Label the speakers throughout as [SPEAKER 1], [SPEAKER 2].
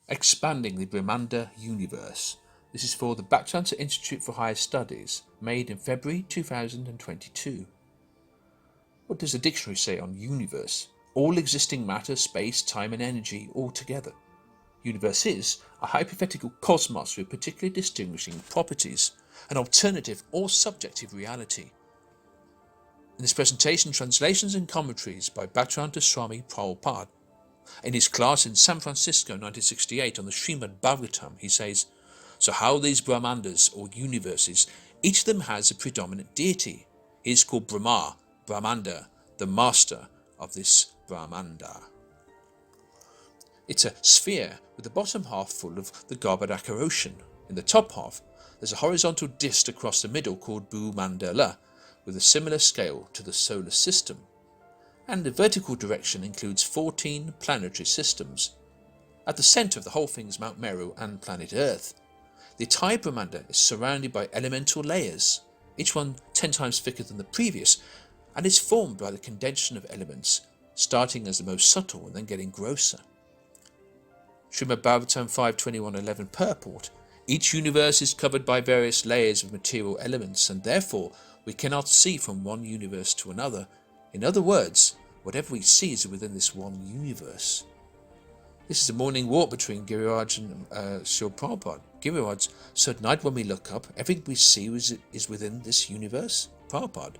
[SPEAKER 1] Expanding the Brahmanda Universe. This is for the Bhaktivedanta Institute for Higher Studies, made in February 2022. What does the dictionary say on universe? All existing matter, space, time and energy all together. Universe is a hypothetical cosmos with particularly distinguishing properties, an alternative or subjective reality. In this presentation, translations and commentaries by Bhaktivedanta Swami Prabhupada. In his class in San Francisco 1968 on the Srimad Bhagavatam, he says, so how these Brahmandas or universes, each of them has a predominant deity. He is called Brahma, Brahmanda, the master of this Brahmanda. It's a sphere with the bottom half full of the Garbhodaka ocean. In the top half, there's a horizontal disc across the middle called Bhumandala, with a similar scale to the solar system. And the vertical direction includes 14 planetary systems. At the centre of the whole thing is Mount Meru and planet Earth. The entire Brahmanda is surrounded by elemental layers, each one 10 times thicker than the previous, and is formed by the condensation of elements, starting as the most subtle and then getting grosser. Srimad Bhagavatam 5.21.11 purport. Each universe is covered by various layers of material elements, and therefore we cannot see from one universe to another. In other words, whatever we see is within this one universe. This is a morning walk between Giriraj and Srila Prabhupada. Giriraj, so at night when we look up, everything we see is within this universe? Prabhupada,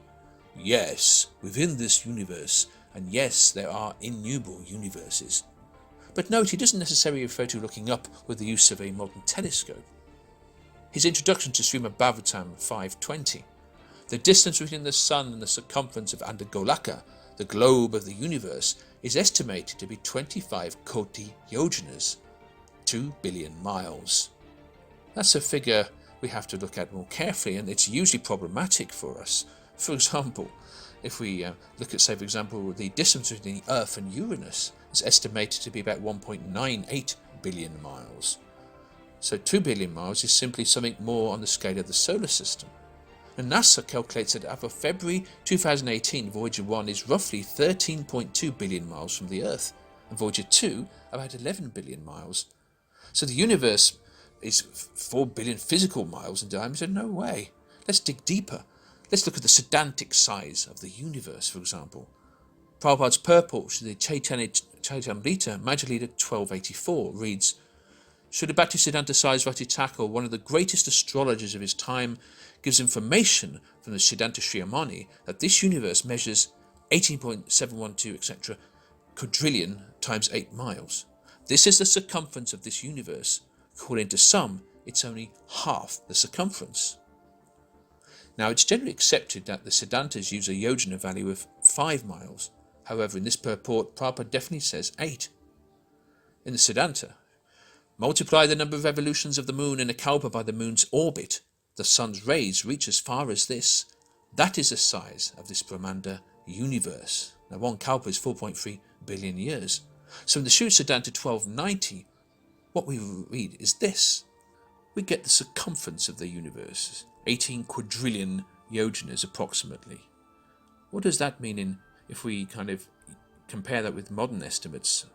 [SPEAKER 1] yes, within this universe, and yes, there are innumerable universes. But note, he doesn't necessarily refer to looking up with the use of a modern telescope. His introduction to Srimad Bhagavatam 5.20. The distance between the sun and the circumference of Andagolaka, the globe of the universe, is estimated to be 25 koti yojanas, 2 billion miles. That's a figure we have to look at more carefully, and it's usually problematic for us. For example, if we look at, say, for example, the distance between the Earth and Uranus is estimated to be about 1.98 billion miles. So 2 billion miles is simply something more on the scale of the solar system. And NASA calculates that as of February 2018, Voyager 1 is roughly 13.2 billion miles from the Earth, and Voyager 2 about 11 billion miles. So the universe is 4 billion physical miles in diameter? No way. Let's dig deeper. Let's look at the Siddhantic size of the universe, for example. Prabhupada's purport to the Chaitanya Charitamrita, Major Leader 1284, reads, Srila Bhaktisiddhanta Saraswati Thakur, one of the greatest astrologers of his time, gives information from the Siddhanta Shriyamani that this universe measures 18.712 etc. quadrillion times 8 miles. This is the circumference of this universe. According to some, it's only half the circumference. Now, it's generally accepted that the Siddhantas use a yojana value of 5 miles. However, in this purport, Prabhupada definitely says 8. In the Siddhanta, multiply the number of revolutions of the moon in a kalpa by the moon's orbit. The sun's rays reach as far as this. That is the size of this Brahmanda universe. Now, one kalpa is 4.3 billion years. So in the Sri Siddhanta 1290, what we read is this. We get the circumference of the universe, 18 quadrillion yojanas approximately. What does that mean if we kind of compare that with modern estimates?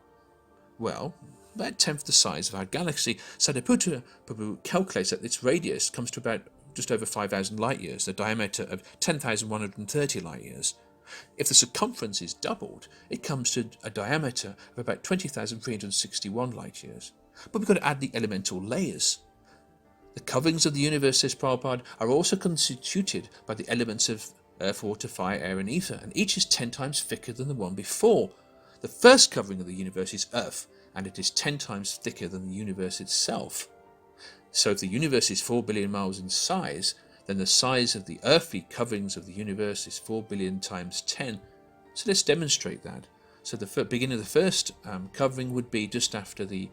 [SPEAKER 1] Well, about 1/10 the size of our galaxy. Sariputta Prabhu calculates that its radius comes to about just over 5,000 light years, the diameter of 10,130 light years. If the circumference is doubled, it comes to a diameter of about 20,361 light years. But we've got to add the elemental layers. The coverings of the universe, says Prabhupada, are also constituted by the elements of earth, water, fire, air and ether, and each is 10 times thicker than the one before. The first covering of the universe is earth, and it is 10 times thicker than the universe itself. So if the universe is 4 billion miles in size, then the size of the earthly coverings of the universe is 4 billion times 10. So let's demonstrate that. So the beginning of the first covering would be just after the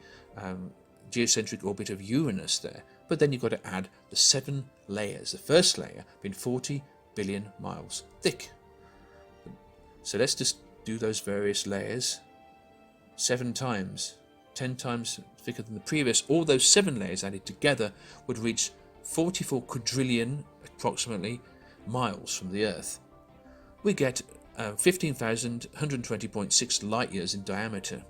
[SPEAKER 1] geocentric orbit of Uranus there. But then you've got to add the 7 layers. The first layer being 40 billion miles thick. So let's just do those various layers 7 times, 10 times thicker than the previous. All those 7 layers added together would reach 44 quadrillion, approximately, miles from the Earth. We get 15,120.6 light years in diameter.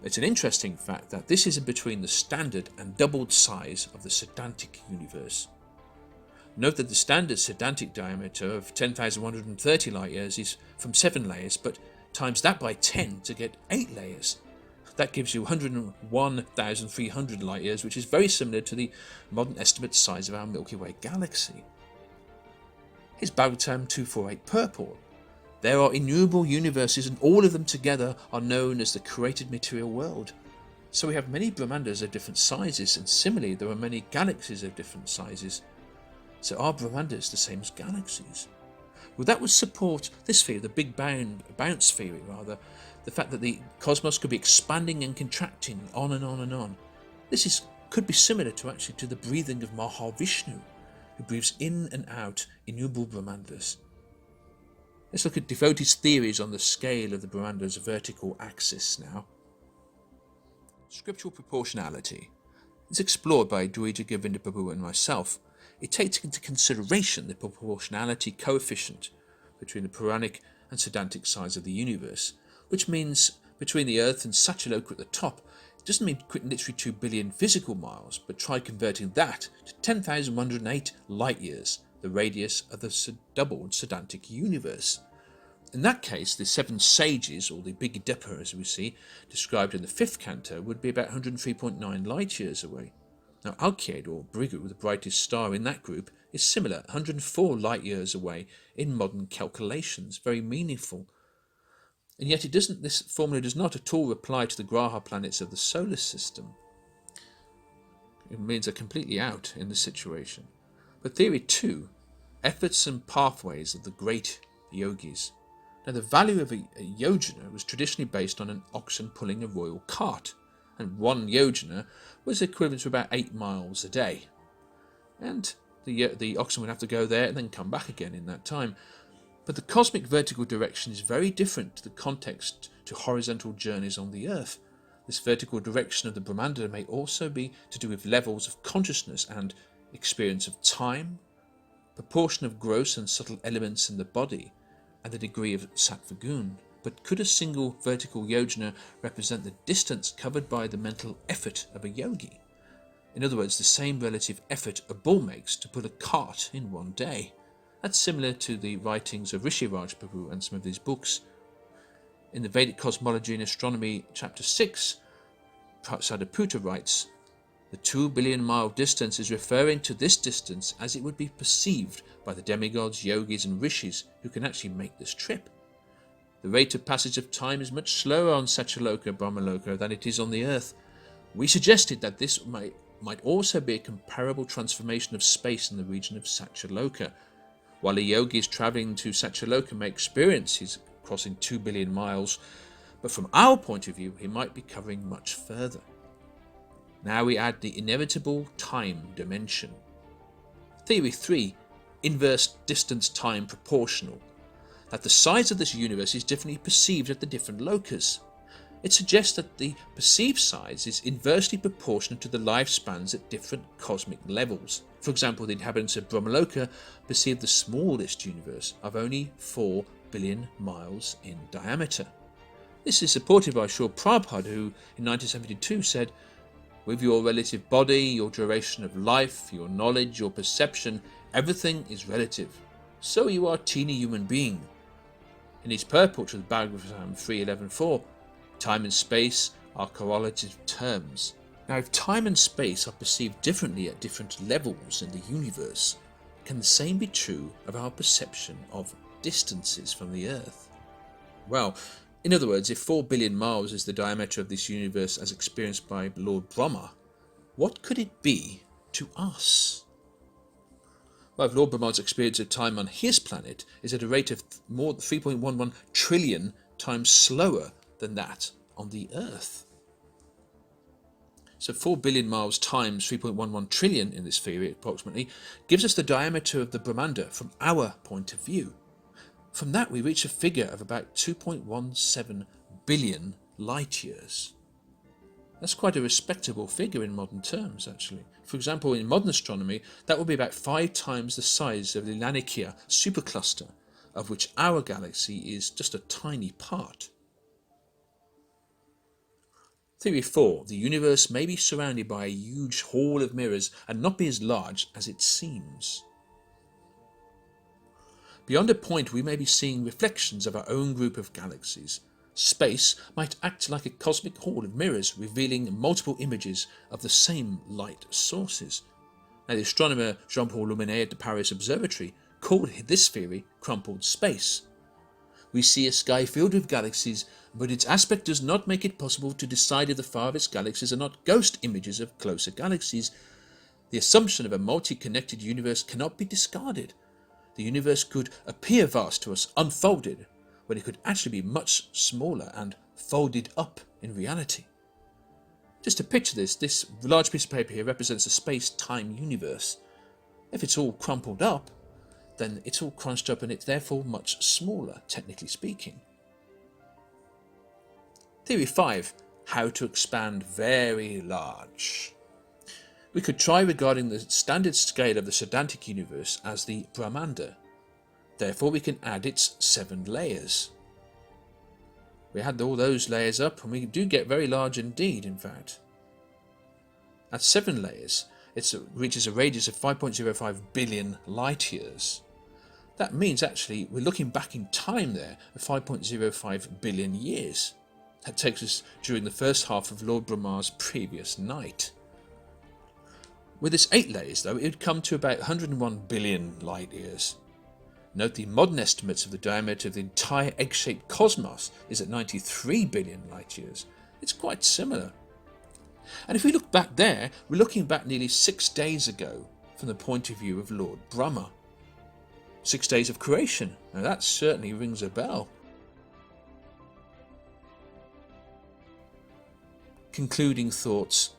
[SPEAKER 1] It's an interesting fact that this is in between the standard and doubled size of the Siddhantic universe. Note that the standard Siddhantic diameter of 10,130 light years is from 7 layers, but times that by 10 to get 8 layers. That gives you 101,300 light years, which is very similar to the modern estimate size of our Milky Way galaxy. Here's Bhagavatam 248 purport. There are innumerable universes, and all of them together are known as the created material world. So we have many Brahmandas of different sizes, and similarly there are many galaxies of different sizes. So are Brahmandas the same as galaxies? Well, that would support this theory, the Big Bounce theory rather, the fact that the cosmos could be expanding and contracting on and on and on. This could be similar to the breathing of Mahavishnu, who breathes in and out innumerable Brahmandas. Let's look at devotees' theories on the scale of the Brahmanda's vertical axis now. Scriptural proportionality is explored by Dwaja Govinda Prabhu and myself. It takes into consideration the proportionality coefficient between the Puranic and Siddhantic sides of the universe, which means between the Earth and Satyaloka at the top. It doesn't mean literally 2 billion physical miles, but try converting that to 10,108 light years, the radius of the doubled Siddhantic universe. In that case, the 7 sages, or the Big Dipper as we see, described in the 5th canto, would be about 103.9 light years away. Now Alkiad, or Brigu, the brightest star in that group, is similar, 104 light years away in modern calculations, very meaningful. And yet this formula does not at all apply to the Graha planets of the solar system. It means they're completely out in this situation. But theory 2, efforts and pathways of the great yogis. Now the value of a yojana was traditionally based on an oxen pulling a royal cart, and 1 yojana was equivalent to about 8 miles a day. And the oxen would have to go there and then come back again in that time. But the cosmic vertical direction is very different to the context to horizontal journeys on the Earth. This vertical direction of the Brahmanda may also be to do with levels of consciousness and experience of time, proportion of gross and subtle elements in the body, and the degree of sattva gun. But could a single vertical yojana represent the distance covered by the mental effort of a yogi? In other words, the same relative effort a bull makes to pull a cart in 1 day. That's similar to the writings of Rishiraj Prabhu and some of his books. In the Vedic Cosmology and Astronomy, chapter 6, Sadaputta writes, the 2 billion mile distance is referring to this distance as it would be perceived by the demigods, yogis and rishis who can actually make this trip. The rate of passage of time is much slower on Satyaloka, Brahmaloka than it is on the Earth. We suggested that this might also be a comparable transformation of space in the region of Satyaloka. While a yogi is travelling to Satyaloka may experience his crossing 2 billion miles, but from our point of view he might be covering much further. Now we add the inevitable time dimension. Theory 3, inverse distance time proportional. That the size of this universe is differently perceived at the different lokas. It suggests that the perceived size is inversely proportional to the lifespans at different cosmic levels. For example, the inhabitants of Brahmaloka perceive the smallest universe of only 4 billion miles in diameter. This is supported by Srila Prabhupada, who in 1972 said, with your relative body, your duration of life, your knowledge, your perception, everything is relative. So you are a teeny human being. In his purport to the Bhagavatam 3.11.4, time and space are correlative terms. Now, if time and space are perceived differently at different levels in the universe, can the same be true of our perception of distances from the Earth? Well, in other words, if 4 billion miles is the diameter of this universe as experienced by Lord Brahma, what could it be to us? Well, if Lord Brahma's experience of time on his planet is at a rate of more than 3.11 trillion times slower than that on the Earth. So 4 billion miles times 3.11 trillion in this theory approximately gives us the diameter of the Brahmanda from our point of view. From that we reach a figure of about 2.17 billion light years. That's quite a respectable figure in modern terms, actually. For example, in modern astronomy, that would be about 5 times the size of the Laniakea supercluster, of which our galaxy is just a tiny part. Theory 4. The universe may be surrounded by a huge hall of mirrors and not be as large as it seems. Beyond a point, we may be seeing reflections of our own group of galaxies. Space might act like a cosmic hall of mirrors, revealing multiple images of the same light sources. Now, the astronomer Jean-Paul Luminet at the Paris Observatory called this theory crumpled space. We see a sky filled with galaxies, but its aspect does not make it possible to decide if the farthest galaxies are not ghost images of closer galaxies. The assumption of a multi-connected universe cannot be discarded. The universe could appear vast to us unfolded, when it could actually be much smaller and folded up in reality. Just to picture this large piece of paper here represents a space-time universe. If it's all crumpled up, then it's all crunched up and it's therefore much smaller, technically speaking. Theory 5. How to expand very large. We could try regarding the standard scale of the Siddhantic universe as the Brahmanda. Therefore we can add its 7 layers. We add all those layers up and we do get very large indeed, in fact. At 7 layers, it reaches a radius of 5.05 billion light years. That means actually we're looking back in time there at 5.05 billion years. That takes us during the first half of Lord Brahma's previous night. With its 8 layers though, it would come to about 101 billion light years. Note the modern estimates of the diameter of the entire egg-shaped cosmos is at 93 billion light years. It's quite similar. And if we look back there, we're looking back nearly 6 days ago from the point of view of Lord Brahma. 6 days of creation. Now that certainly rings a bell. Concluding thoughts.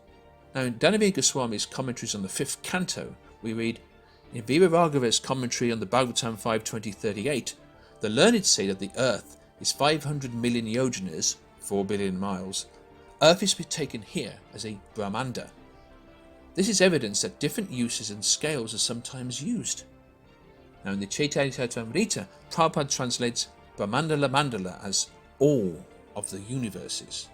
[SPEAKER 1] Now in Dhanavir Goswami's commentaries on the 5th canto, we read, in Viraragava's commentary on the Bhagavatam 5.20.38, the learned say that the earth is 500 million yojanas, 4 billion miles. Earth is to be taken here as a Brahmanda. This is evidence that different uses and scales are sometimes used. Now in the Chaitanya Charitamrita, Prabhupada translates Brahmandala Mandala as all of the universes.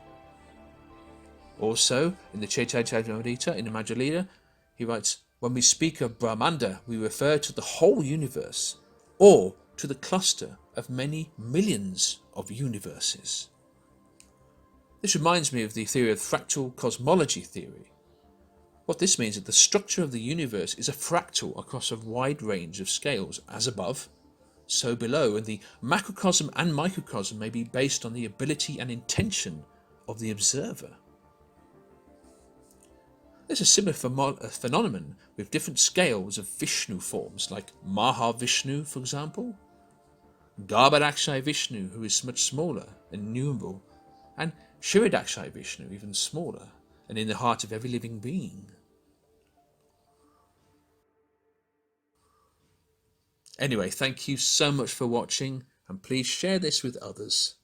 [SPEAKER 1] Also, in the Chaitanya Charitamrita, in the Madhya-lila, he writes, when we speak of Brahmanda, we refer to the whole universe, or to the cluster of many millions of universes. This reminds me of the theory of fractal cosmology theory. What this means is that the structure of the universe is a fractal across a wide range of scales, as above, so below, and the macrocosm and microcosm may be based on the ability and intention of the observer. There's a similar phenomenon with different scales of Vishnu forms, like Mahavishnu, for example, Garbhadakshay Vishnu, who is much smaller and innumerable, and Shiradakshay Vishnu, even smaller, and in the heart of every living being. Anyway, thank you so much for watching, and please share this with others.